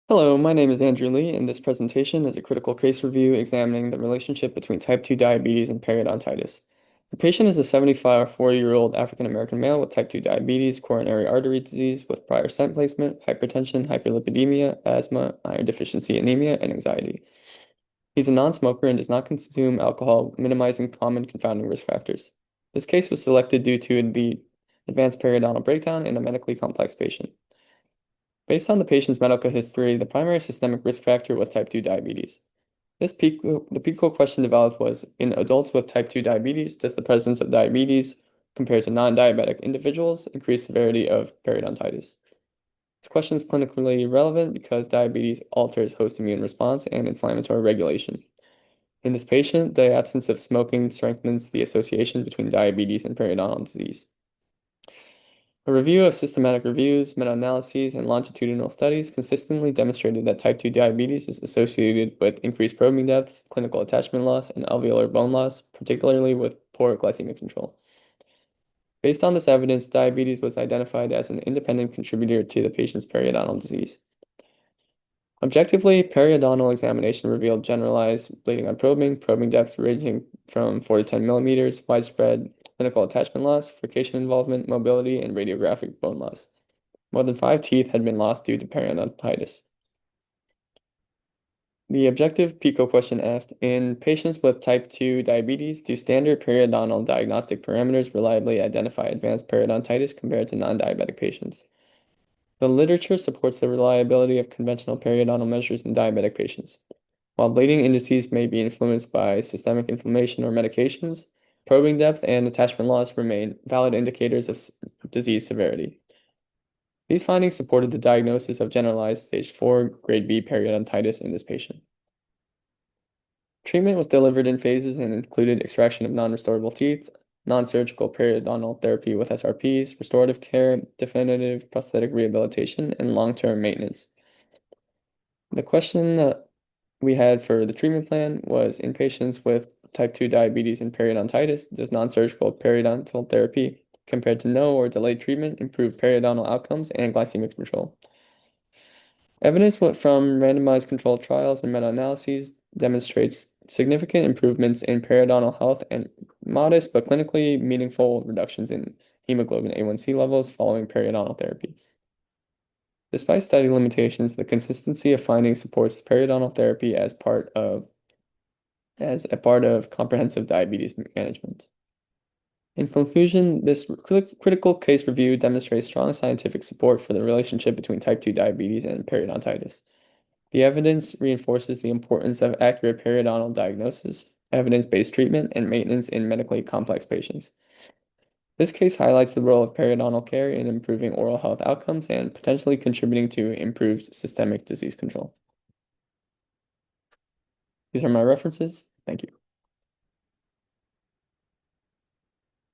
Hello, my name is Andrew Lee, and this presentation is a critical case review examining the relationship between type 2 diabetes and periodontitis. The patient is a 74-year-old African American male with type 2 diabetes, coronary artery disease with prior stent placement, hypertension, hyperlipidemia, asthma, iron deficiency anemia, and anxiety. He's a non-smoker and does not consume alcohol, minimizing common confounding risk factors. This case was selected due to the advanced periodontal breakdown in a medically complex patient. Based on the patient's medical history, the primary systemic risk factor was type 2 diabetes. The PICO question developed was, in adults with type 2 diabetes, does the presence of diabetes compared to non-diabetic individuals increase severity of periodontitis? This question is clinically relevant because diabetes alters host immune response and inflammatory regulation. In this patient, the absence of smoking strengthens the association between diabetes and periodontal disease. A review of systematic reviews, meta-analyses, and longitudinal studies consistently demonstrated that type 2 diabetes is associated with increased probing depth, clinical attachment loss, and alveolar bone loss, particularly with poor glycemic control. Based on this evidence, diabetes was identified as an independent contributor to the patient's periodontal disease. Objectively, periodontal examination revealed generalized bleeding on probing depth ranging from 4 to 10 millimeters, widespread clinical attachment loss, furcation involvement, mobility, and radiographic bone loss. More than 5 teeth had been lost due to periodontitis. The objective PICO question asked, in patients with type 2 diabetes, do standard periodontal diagnostic parameters reliably identify advanced periodontitis compared to non-diabetic patients? The literature supports the reliability of conventional periodontal measures in diabetic patients. While bleeding indices may be influenced by systemic inflammation or medications, probing depth and attachment loss remain valid indicators of disease severity. These findings supported the diagnosis of generalized stage 4 grade B periodontitis in this patient. Treatment was delivered in phases and included extraction of non-restorable teeth, non-surgical periodontal therapy with SRPs, restorative care, definitive prosthetic rehabilitation, and long-term maintenance. The question that we had for the treatment plan was, in patients with type 2 diabetes and periodontitis, does non-surgical periodontal therapy compared to no or delayed treatment improve periodontal outcomes and glycemic control? Evidence from randomized controlled trials and meta-analyses demonstrates significant improvements in periodontal health and modest but clinically meaningful reductions in hemoglobin A1C levels following periodontal therapy. Despite study limitations, the consistency of findings supports periodontal therapy as a part of comprehensive diabetes management. In conclusion, this critical case review demonstrates strong scientific support for the relationship between type 2 diabetes and periodontitis. The evidence reinforces the importance of accurate periodontal diagnosis, evidence-based treatment, and maintenance in medically complex patients. This case highlights the role of periodontal care in improving oral health outcomes and potentially contributing to improved systemic disease control. These are my references. Thank you.